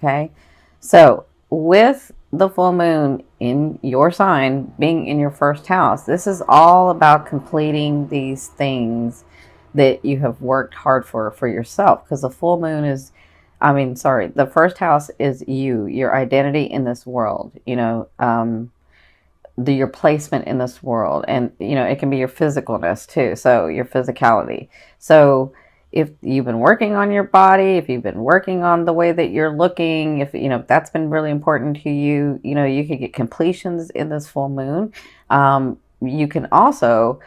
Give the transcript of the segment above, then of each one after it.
Okay. So with the full moon in your sign being in your first house, this is all about completing these things that you have worked hard for yourself. Because the full moon is, I mean, sorry, the first house is you, your identity in this world, your placement in this world, and it can be your physicalness too, so your physicality. So if you've been working on your body, if you've been working on the way that you're looking, if that's been really important to you, you could get completions in this full moon. You can also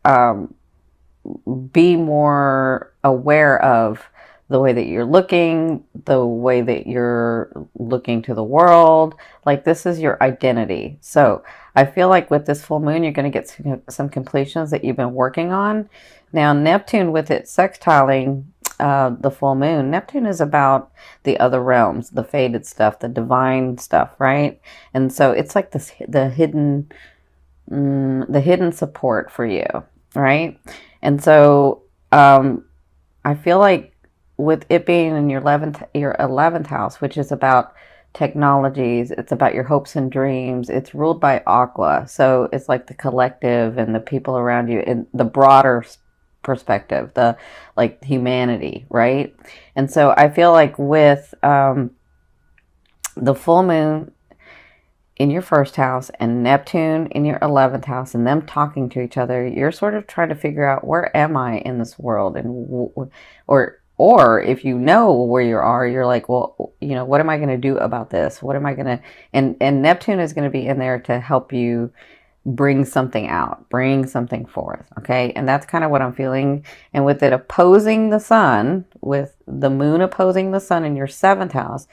um, be more aware of the way that you're looking, the way that you're looking to the world. Like, this is your identity. So I feel like with this full moon, you're going to get some completions that you've been working on. Now, Neptune, with it sextiling the full moon, Neptune is about the other realms, the faded stuff, the divine stuff, right? And so it's like this, the hidden support for you, right? And so I feel like with it being in your 11th house, which is about technologies, it's about your hopes and dreams. It's ruled by Aqua, so it's like the collective and the people around you in the broader perspective, the like humanity, right? And so I feel like with the full moon in your first house and Neptune in your 11th house and them talking to each other, you're sort of trying to figure out, where am I in this world? And or if you know where you are, you're like, well, what am I going to do about this? What am I going to, and Neptune is going to be in there to help you bring something out, bring something forth. Okay. And that's kind of what I'm feeling. And with it opposing the sun, with the moon opposing the sun in your seventh house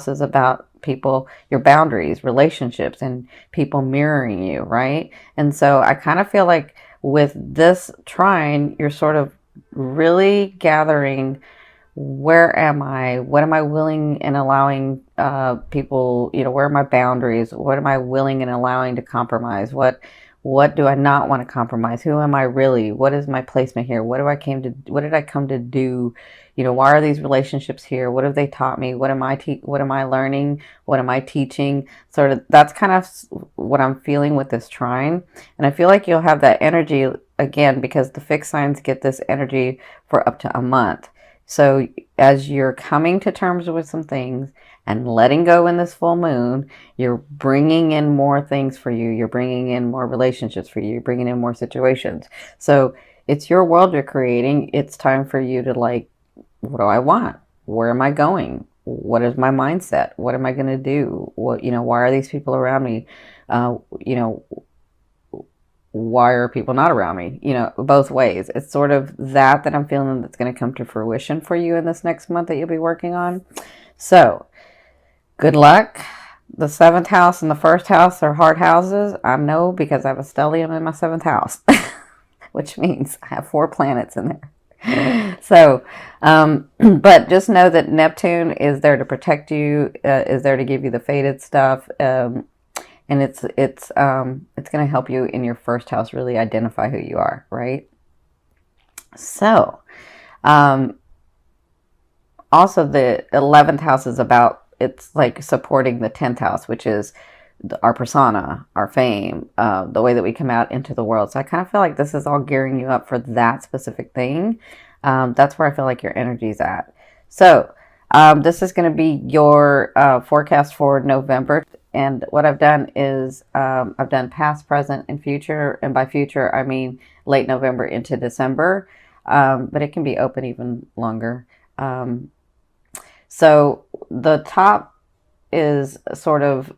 is about people, your boundaries, relationships, and people mirroring you, right? And so I kind of feel like with this trine, you're sort of really gathering, where am I? What am I willing and allowing people, where are my boundaries? What am I willing and allowing to compromise? What do I not want to compromise? Who am I really? What is my placement here? What did I come to do? Why are these relationships here? What have they taught me? What am I learning? What am I teaching? Sort of, that's kind of what I'm feeling with this trine. And I feel like you'll have that energy again, because the fixed signs get this energy for up to a month. So as you're coming to terms with some things and letting go in this full moon, you're bringing in more things for you. You're bringing in more relationships for you. You're bringing in more situations. So it's your world you're creating. It's time for you to, like, what do I want? Where am I going? What is my mindset? What am I going to do? Why are these people around me? Why are people not around me? Both ways. It's sort of that I'm feeling that's going to come to fruition for you in this next month that you'll be working on. So good luck. The 7th house and the 1st house are hard houses. I know, because I have a stellium in my 7th house, which means I have 4 planets in there. So, but just know that Neptune is there to protect you, is there to give you the faded stuff. And it's going to help you in your 1st house really identify who you are, right? So, also the 11th house is about, it's like supporting the 10th house, which is our persona, our fame, the way that we come out into the world. So I kind of feel like this is all gearing you up for that specific thing. That's where I feel like your energy is at. So this is going to be your forecast for November. And what I've done is I've done past, present, and future. And by future, I mean late November into December. But it can be open even longer. So the top is sort of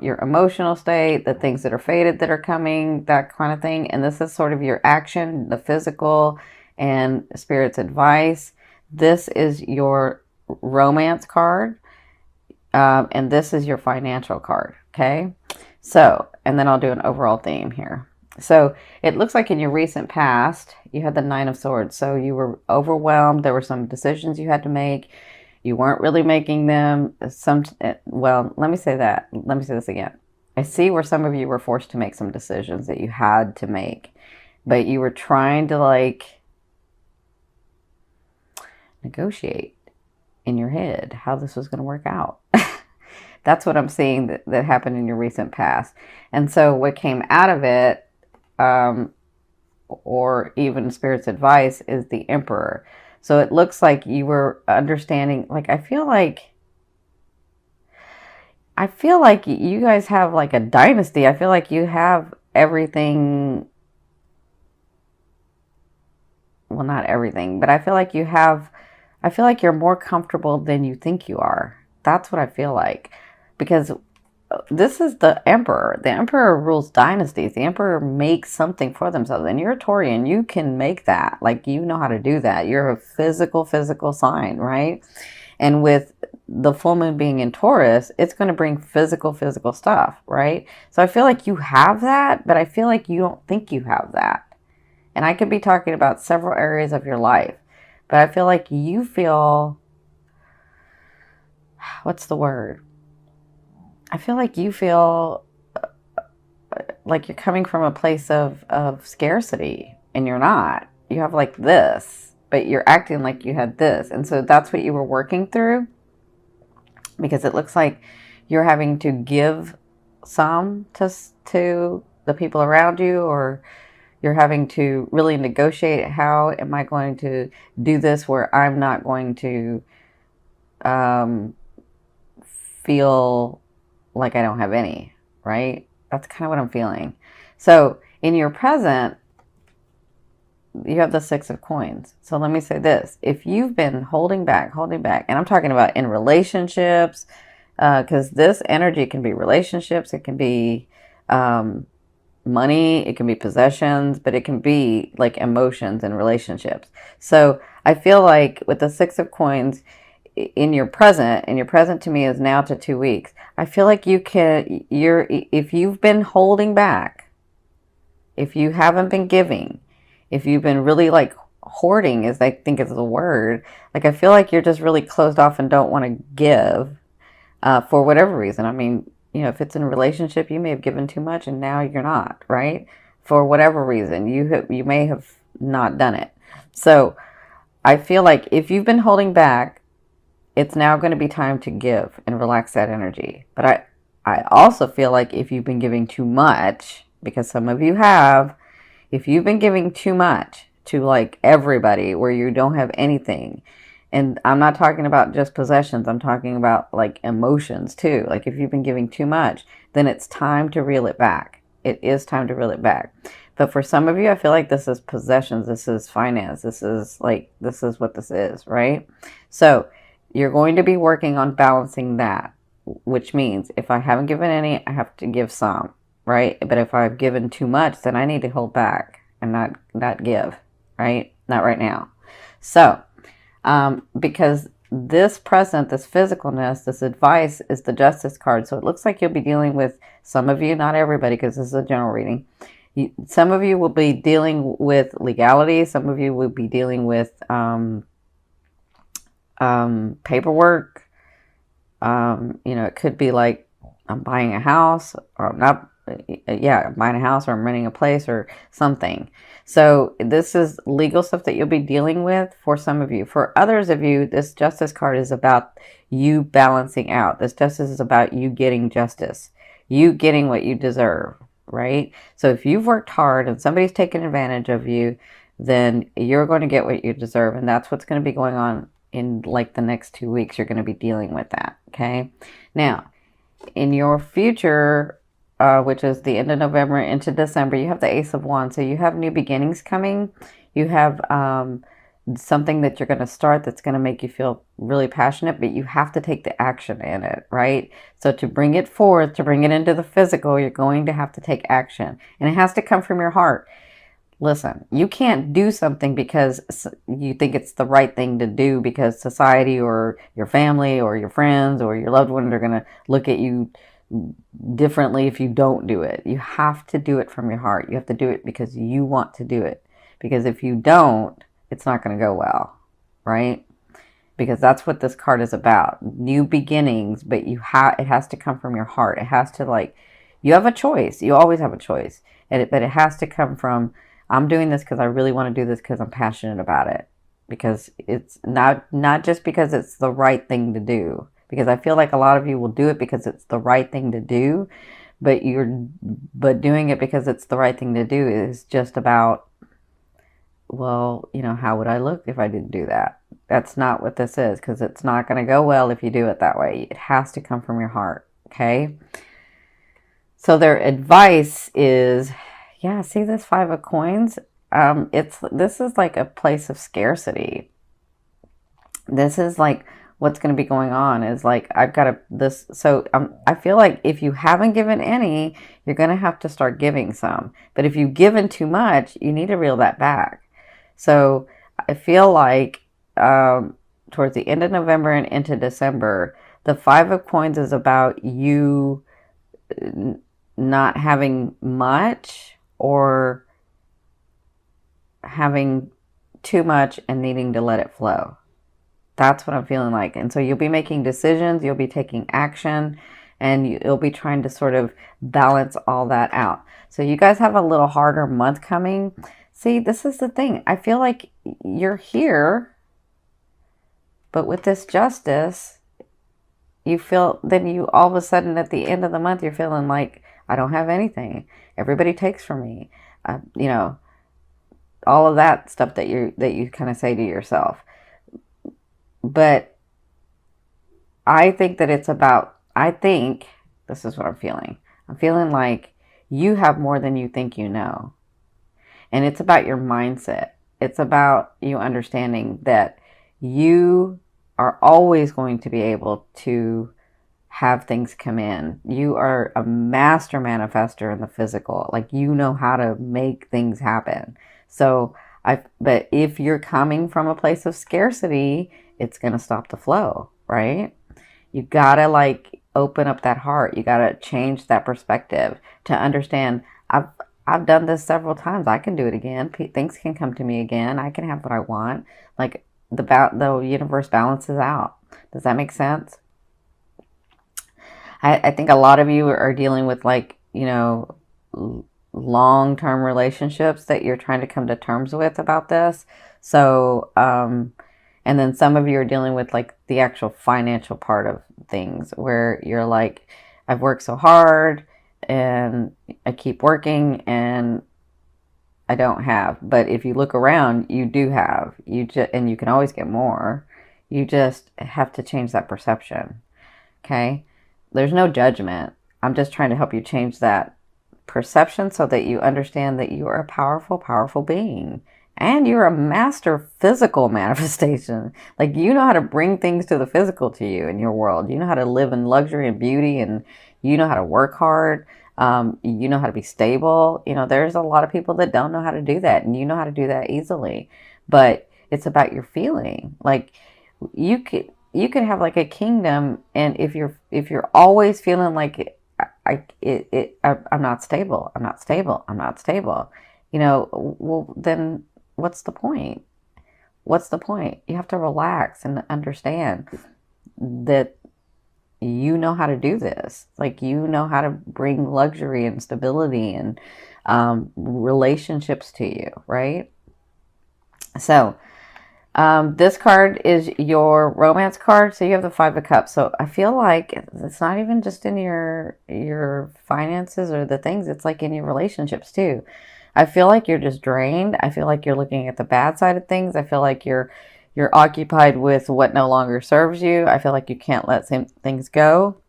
your emotional state, the things that are faded that are coming, that kind of thing. And this is sort of your action, the physical, and Spirit's advice. This is your romance card. And this is your financial card. Okay. So, and then I'll do an overall theme here. So it looks like in your recent past, you had the 9 of Swords. So you were overwhelmed. There were some decisions you had to make. You weren't really making them. Well, let me say that. Let me say this again. I see where some of you were forced to make some decisions that you had to make, but you were trying to, like, negotiate. in your head how this was going to work out. That's what I'm seeing that happened in your recent past. And so what came out of it, or even Spirit's advice, is the Emperor. So it looks like you were understanding, like, I feel like you guys have like a dynasty. I feel like you have everything. Well, not everything, but I feel like you're more comfortable than you think you are. That's what I feel like. Because this is the Emperor. The Emperor rules dynasties. The Emperor makes something for themselves. And you're a Taurian. You can make that. Like, you know how to do that. You're a physical sign, right? And with the full moon being in Taurus, it's going to bring physical stuff, right? So I feel like you have that, but I feel like you don't think you have that. And I could be talking about several areas of your life, but I feel like you feel, what's the word? I feel like you feel like you're coming from a place of scarcity, and you're not. You have like this, but you're acting like you had this. And so that's what you were working through, because it looks like you're having to give some to the people around you, or you're having to really negotiate, how am I going to do this where I'm not going to feel like I don't have any, right? That's kind of what I'm feeling. So in your present, you have the Six of Coins. So let me say this. If you've been holding back, and I'm talking about in relationships, because this energy can be relationships, it can be money, it can be possessions, but it can be like emotions and relationships. So I feel like with the Six of Coins in your present, and your present to me is now to 2 weeks, I feel like if you've been holding back, if you haven't been giving, if you've been really like hoarding, as I think is the word, like I feel like you're just really closed off and don't want to give for whatever reason. I mean, you know, if it's in a relationship, you may have given too much and now you're not, right? For whatever reason, you may have not done it. So I feel like if you've been holding back, it's now going to be time to give and relax that energy. But I also feel like if you've been giving too much, because some of you have, if you've been giving too much to like everybody where you don't have anything, and I'm not talking about just possessions, I'm talking about like emotions too. Like if you've been giving too much, then it's time to reel it back. It is time to reel it back. But for some of you, I feel like this is possessions, this is finance, this is what this is, right? So you're going to be working on balancing that, which means if I haven't given any, I have to give some, right? But if I've given too much, then I need to hold back and not give, right? Not right now. So, because this present, this physicalness, this advice is the Justice card. So it looks like you'll be dealing with, some of you, not everybody, because this is a general reading. Some of you will be dealing with legality. Some of you will be dealing with paperwork. You know, it could be like, I'm buying a house, or I'm not, I'm buying a house, or I'm renting a place or something. So this is legal stuff that you'll be dealing with for some of you. For others of you, this Justice card is about you balancing out. This Justice is about you getting justice, you getting what you deserve, right? So if you've worked hard and somebody's taken advantage of you, then you're going to get what you deserve. And that's what's going to be going on in like the next 2 weeks. You're going to be dealing with that, okay? Now, in your future, which is the end of November into December, you have the Ace of Wands. So you have new beginnings coming. You have something that you're going to start that's going to make you feel really passionate, but you have to take the action in it, right? So to bring it forth, to bring it into the physical, you're going to have to take action. And it has to come from your heart. Listen, you can't do something because you think it's the right thing to do because society or your family or your friends or your loved ones are going to look at you differently if you don't do it. You have to do it from your heart. You have to do it because you want to do it. Because if you don't, it's not going to go well, right? Because that's what this card is about. New beginnings, but it has to come from your heart. It has to, you have a choice. You always have a choice. But it has to come from, I'm doing this because I really want to do this because I'm passionate about it. because it's not just because it's the right thing to do. Because I feel like a lot of you will do it because it's the right thing to do, but doing it because it's the right thing to do is just about, well, how would I look if I didn't do that? That's not what this is, because it's not going to go well if you do it that way. It has to come from your heart, okay? So their advice is, yeah, see this Five of Coins? This is like a place of scarcity. This is like what's going to be going on is like, I've got this. So I feel like if you haven't given any, you're going to have to start giving some. But if you've given too much, you need to reel that back. So I feel like towards the end of November and into December, the Five of Coins is about you not having much or having too much and needing to let it flow. That's what I'm feeling like. And so you'll be making decisions, you'll be taking action, and you'll be trying to sort of balance all that out. So you guys have a little harder month coming. See, this is the thing. I feel like you're here, but with this justice, you feel, then you all of a sudden at the end of the month, you're feeling like, I don't have anything. Everybody takes from me. All of that stuff that you kind of say to yourself. But I think that this is what I'm feeling. I'm feeling like you have more than you think you know. And it's about your mindset. It's about you understanding that you are always going to be able to have things come in. You are a master manifester in the physical. Like, you know how to make things happen. So but if you're coming from a place of scarcity, it's going to stop the flow, right? You got to like open up that heart. You got to change that perspective to understand, I've done this several times. I can do it again. Things can come to me again. I can have what I want. Like, the universe balances out. Does that make sense? I think a lot of you are dealing with like, long-term relationships that you're trying to come to terms with about this. So, and then some of you are dealing with like the actual financial part of things where you're like, I've worked so hard and I keep working and I don't have. But if you look around, you do have. And you can always get more. You just have to change that perception. Okay? There's no judgment. I'm just trying to help you change that perception so that you understand that you are a powerful, powerful being. And you're a master physical manifestation. Like, you know how to bring things to the physical to you in your world. You know how to live in luxury and beauty, and you know how to work hard. You know how to be stable. There's a lot of people that don't know how to do that, and you know how to do that easily. But it's about your feeling. Like, you could have like a kingdom, and if you're always feeling like I'm not stable, I'm not stable, I'm not stable, well, then what's the point? What's the point? You have to relax and understand that you know how to do this. Like, you know how to bring luxury and stability and relationships to you, right? So this card is your romance card. So you have the Five of Cups. So I feel like it's not even just in your finances or the things. It's like in your relationships too. I feel like you're just drained. I feel like you're looking at the bad side of things. I feel like you're occupied with what no longer serves you. I feel like you can't let things go.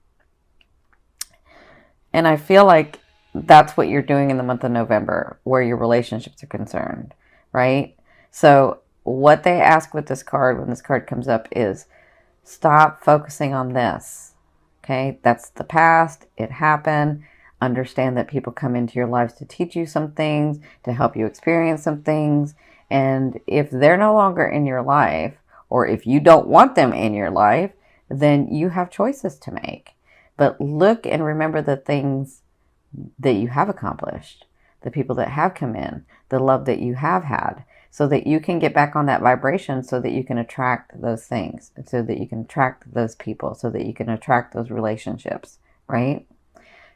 And I feel like that's what you're doing in the month of November, where your relationships are concerned, right? So what they ask with this card, when this card comes up, is stop focusing on this. Okay? That's the past. It happened. Understand that people come into your lives to teach you some things, to help you experience some things. And if they're no longer in your life, or if you don't want them in your life, then you have choices to make. But look and remember the things that you have accomplished, the people that have come in, the love that you have had, so that you can get back on that vibration, so that you can attract those things, so that you can attract those people, so that you can attract those relationships, right?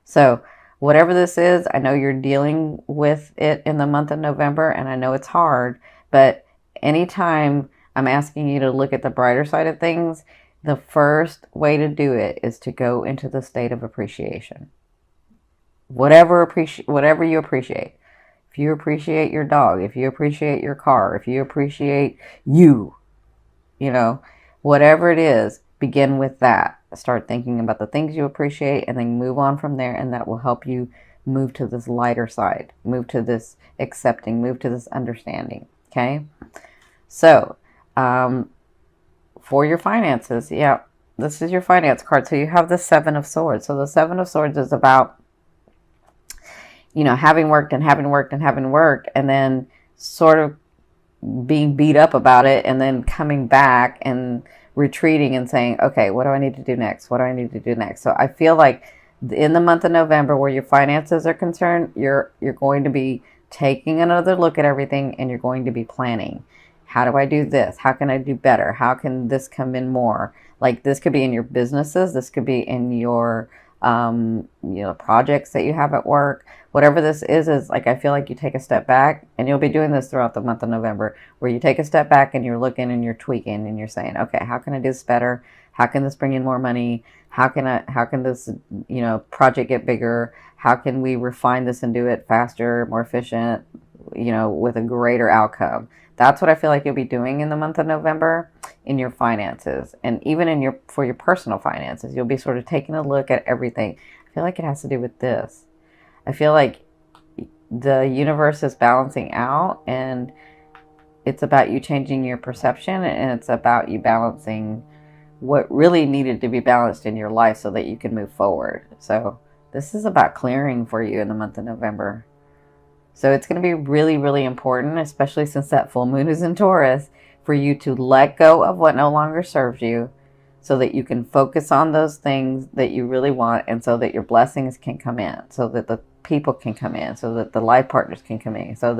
So whatever this is, I know you're dealing with it in the month of November, and I know it's hard, but anytime I'm asking you to look at the brighter side of things. The first way to do it is to go into the state of appreciation. Whatever you appreciate. If you appreciate your dog, if you appreciate your car, if you appreciate you, you know, whatever it is, begin with that. Start thinking about the things you appreciate and then move on from there, and that will help you move to this lighter side, move to this accepting, move to this understanding. Okay? So, for your finances, yeah, this is your finance card. So you have the Seven of Swords. So the Seven of Swords is about, having worked and having worked and having worked, and then sort of being beat up about it, and then coming back and retreating and saying, okay, what do I need to do next? What do I need to do next? So I feel like in the month of November, where your finances are concerned, you're going to be taking another look at everything, and you're going to be planning. How do I do this? How can I do better? How can this come in more? Like, this could be in your businesses. This could be in your, projects that you have at work. Whatever this is like, I feel like you take a step back, and you'll be doing this throughout the month of November, where you take a step back and you're looking and you're tweaking and you're saying, okay, how can I do this better? How can this bring in more money? How can this, project get bigger? How can we refine this and do it faster, more efficient, with a greater outcome? That's what I feel like you'll be doing in the month of November in your finances, and even for your personal finances. You'll be sort of taking a look at everything. I feel like it has to do with this. I feel like the universe is balancing out, and it's about you changing your perception, and it's about you balancing what really needed to be balanced in your life so that you can move forward. So this is about clearing for you in the month of November. So it's going to be really, really important, especially since that full moon is in Taurus, for you to let go of what no longer serves you, so that you can focus on those things that you really want, and so that your blessings can come in, so that the people can come in, so that the life partners can come in, so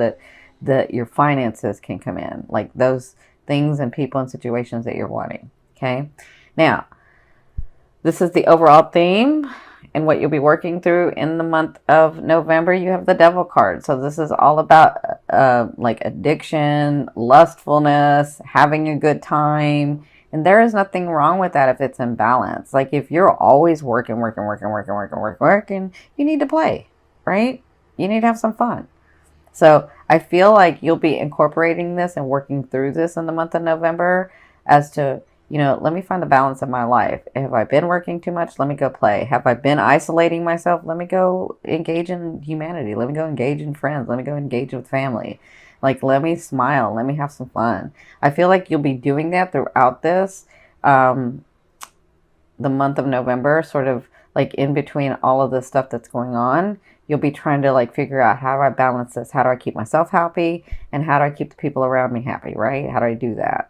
that your finances can come in, like those things and people and situations that you're wanting. Okay? Now, this is the overall theme and what you'll be working through in the month of November. You have the Devil card. So this is all about like addiction, lustfulness, having a good time. And there is nothing wrong with that if it's in balance. Like, if you're always working, you need to play, right? You need to have some fun. So I feel like you'll be incorporating this and working through this in the month of November as to, let me find the balance in my life. Have I been working too much? Let me go play. Have I been isolating myself? Let me go engage in humanity. Let me go engage in friends. Let me go engage with family. Like, let me smile. Let me have some fun. I feel like you'll be doing that throughout this, the month of November, sort of like in between all of the stuff that's going on. You'll be trying to like figure out, how do I balance this? How do I keep myself happy? And how do I keep the people around me happy, right? How do I do that?